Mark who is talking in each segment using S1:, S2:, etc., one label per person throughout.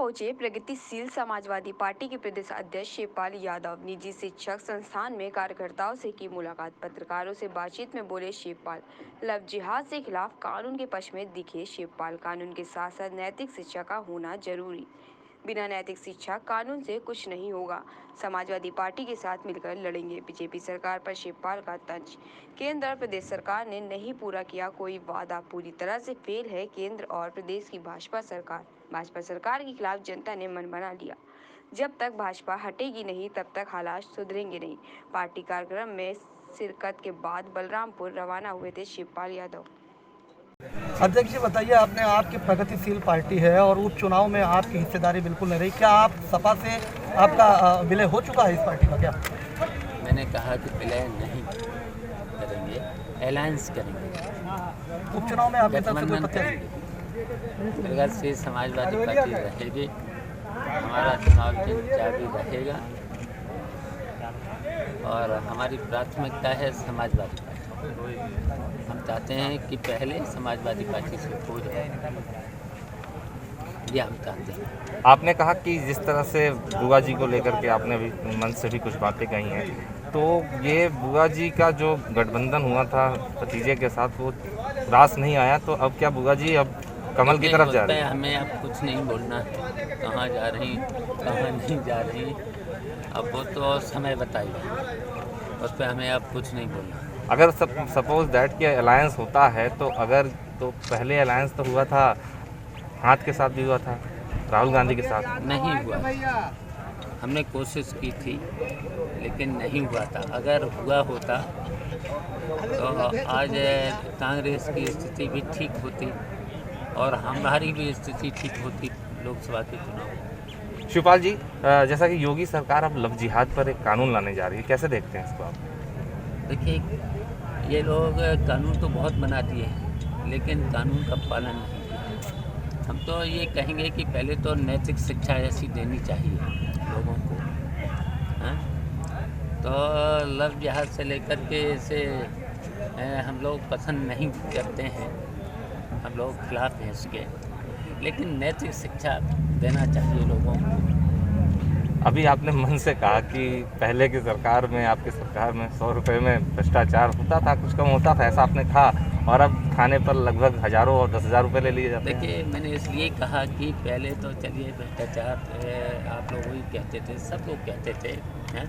S1: पहुंचे प्रगतिशील समाजवादी पार्टी के प्रदेश अध्यक्ष शिवपाल यादव। निजी शिक्षक संस्थान में कार्यकर्ताओं से की मुलाकात। पत्रकारों से बातचीत में बोले शिवपाल। लव जिहाद से खिलाफ कानून के पक्ष में दिखे शिवपाल। कानून के साथ साथ नैतिक शिक्षा का होना जरूरी। बिना नैतिक शिक्षा कानून से कुछ नहीं होगा। समाजवादी पार्टी के साथ मिलकर लड़ेंगे। बीजेपी सरकार पर शिवपाल का तंज। केंद्र और प्रदेश सरकार ने नहीं पूरा किया कोई वादा। पूरी तरह से फेल है केंद्र और प्रदेश की भाजपा सरकार। भाजपा सरकार के खिलाफ जनता ने मन बना लिया। जब तक भाजपा हटेगी नहीं तब तक हालात सुधरेंगे नहीं। पार्टी कार्यक्रम में शिरकत के बाद बलरामपुर रवाना हुए थे शिवपाल यादव।
S2: अध्यक्ष जी बताइए, आपने आपकी प्रगतिशील पार्टी है और उपचुनाव में आपकी हिस्सेदारी बिल्कुल नहीं रही, क्या आप सपा से आपका विलय हो चुका है इस पार्टी का? क्या
S3: मैंने कहा कि विलय नहीं करेंगे, अलायंस करेंगे,
S2: उपचुनाव में आपकी तरफ से कोई
S3: गठबंधन
S2: प्रत्याशी?
S3: करेंगे। प्रगति से समाजवादी पार्टी रहेगी, हमारा चुनाव चिन्ह भी रहेगा और हमारी प्राथमिकता है समाजवादी पार्टी। हम चाहते हैं कि पहले समाजवादी पार्टी से हो जाए, ये हम चाहते हैं।
S4: आपने कहा कि जिस तरह से बुआ जी को लेकर के आपने अभी मन से भी कुछ बातें कही हैं, तो ये बुआ जी का जो गठबंधन हुआ था भतीजे के साथ वो रास नहीं आया, तो अब क्या बुआ जी अब कमल की तरफ जा रही है?
S3: हमें अब कुछ नहीं बोलना है, कहाँ जा रही कहाँ नहीं जा रही, अब वो तो समय बताइए, उस पर हमें अब कुछ नहीं बोलना।
S4: अगर सपोज दैट कि अलायंस होता है तो पहले अलायंस तो हुआ था, हाथ के साथ भी हुआ था, राहुल गांधी के साथ
S3: नहीं हुआ। हमने कोशिश की थी लेकिन नहीं हुआ था। अगर हुआ होता तो आज कांग्रेस की स्थिति भी ठीक होती और हमारी भी स्थिति ठीक होती लोकसभा के चुनाव।
S4: शिवपाल जी, जैसा कि योगी सरकार अब लव जिहाद पर एक कानून लाने जा रही है, कैसे देखते हैं इसको आप?
S3: देखिए, ये लोग कानून तो बहुत बना दिए हैं लेकिन कानून का पालन नहीं किया। हम तो ये कहेंगे कि पहले तो नैतिक शिक्षा ऐसी देनी चाहिए लोगों को, हाँ? तो लव जिहाद से लेकर के इसे हम लोग पसंद नहीं करते हैं, हम लोग खिलाफ हैं इसके, लेकिन नैतिक शिक्षा देना चाहिए लोगों को।
S4: अभी आपने मन से कहा कि पहले की सरकार में, आपकी सरकार में 100 रुपये में भ्रष्टाचार होता था, कुछ कम होता था, ऐसा आपने कहा, और अब खाने पर लगभग हज़ारों और 10,000 रुपये ले लिए जाते हैं।
S3: देखिए, मैंने इसलिए कहा कि पहले तो चलिए भ्रष्टाचार आप लोग वही कहते थे, सब लोग कहते थे, हैं?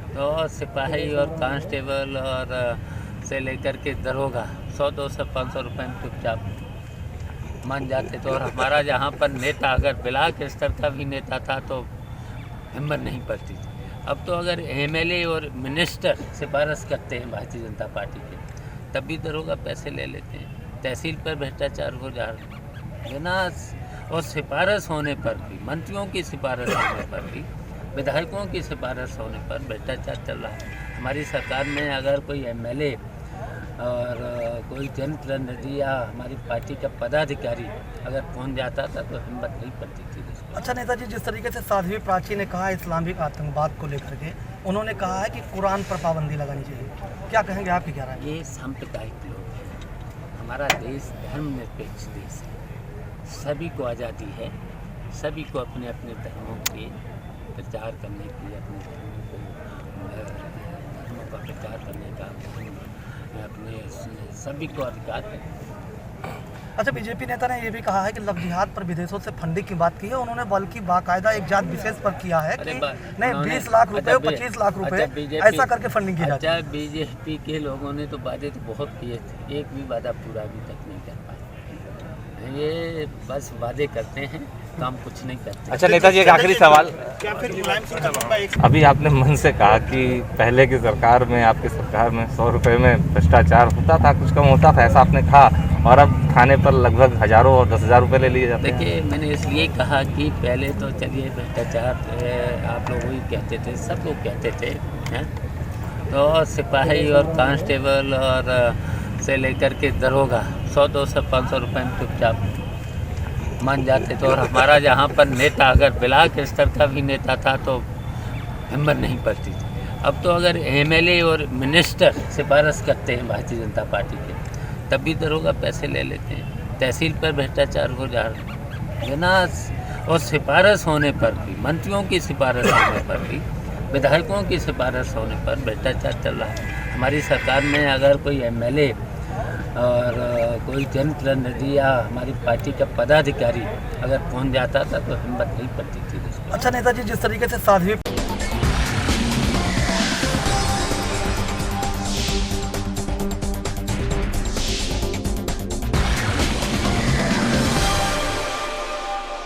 S3: तो सिपाही और कांस्टेबल और से लेकर के दरोगा 100, 200, 500 रुपये में चुपचाप मान जाते थे। और हमारा जहाँ पर नेता अगर ब्लॉक स्तर का भी नेता था तो हिम्मत नहीं पड़ती थी। अब तो अगर एमएलए और मिनिस्टर सिफारिश करते हैं भारतीय जनता पार्टी के, तब भी दरोगा पैसे ले लेते हैं। तहसील पर भ्रष्टाचार हो जा रहा है ना, और सिफारिश होने पर भी, मंत्रियों की सिफारिश होने पर भी, विधायकों की सिफारिश होने पर भ्रष्टाचार चल रहा है। हमारी सरकार में अगर कोई एमएलए और कोई जनप्रतिनिधि या हमारी पार्टी का पदाधिकारी अगर पहुंच जाता था तो हिम्मत नहीं पड़ती थी।
S2: अच्छा नेताजी, जिस तरीके से साध्वी प्राची ने कहा इस्लामिक आतंकवाद को लेकर के, उन्होंने कहा है कि कुरान पर पाबंदी लगानी चाहिए, क्या कहेंगे, आपकी क्या राय है?
S3: ये सांप्रदायिक लोग हैं। हमारा देश धर्मनिरपेक्ष देश है, सभी को आज़ादी है, सभी को अपने अपने धर्मों के प्रचार करने की, अपने धर्मों का प्रचार करने का अपने सभी को अधिकार है।
S2: अच्छा, बीजेपी नेता ने ये भी कहा है कि लव जिहाद पर विदेशों से फंडिंग की बात की है उन्होंने, बल्कि बाकायदा एक जात विशेष पर किया है कि नहीं 20 लाख रुपए, 25 लाख रुपए ऐसा करके फंडिंग की जाती है।
S3: बीजेपी के लोगों ने तो वादे तो बहुत किए थे, एक भी वादा पूरा अभी तक नहीं कर पाए। ये बस वादे करते हैं, काम कुछ नहीं करते।
S4: अच्छा नेताजी, एक आखिरी सवाल, अभी आपने मन से कहा कि पहले की सरकार में, आपकी सरकार में 100 रुपये में भ्रष्टाचार होता था, कुछ कम होता था, ऐसा आपने कहा, और अब खाने पर लगभग हज़ारों और 10,000 रुपये ले लिए जाते हैं।
S3: देखिए, मैंने इसलिए कहा कि पहले तो चलिए भ्रष्टाचार आप लोग वही कहते थे, सब लोग कहते थे, हैं? तो सिपाही और कांस्टेबल और से लेकर के दरोगा 100, 200, 500 रुपये में चुपचाप मान जाते थे। और हमारा जहाँ पर नेता अगर ब्लॉक स्तर का भी नेता था तो हिम्मत नहीं पड़ती थी। अब तो अगर एमएलए और मिनिस्टर सिफारिश करते हैं भारतीय जनता पार्टी के, तब भी दरोगा पैसे ले लेते हैं। तहसील पर भ्रष्टाचार हो जा रहा है ना, और सिफारिश होने पर भी, मंत्रियों की सिफारिश होने पर भी, विधायकों की सिफारिश होने पर भ्रष्टाचार चल रहा है। हमारी सरकार में अगर कोई एमएलए और कोई जनप्रतिनिधि या हमारी पार्टी का पदाधिकारी अगर पहुंच जाता था तो हिम्मत नहीं पड़ती थी।
S2: अच्छा नेताजी, जिस तरीके से साध्वी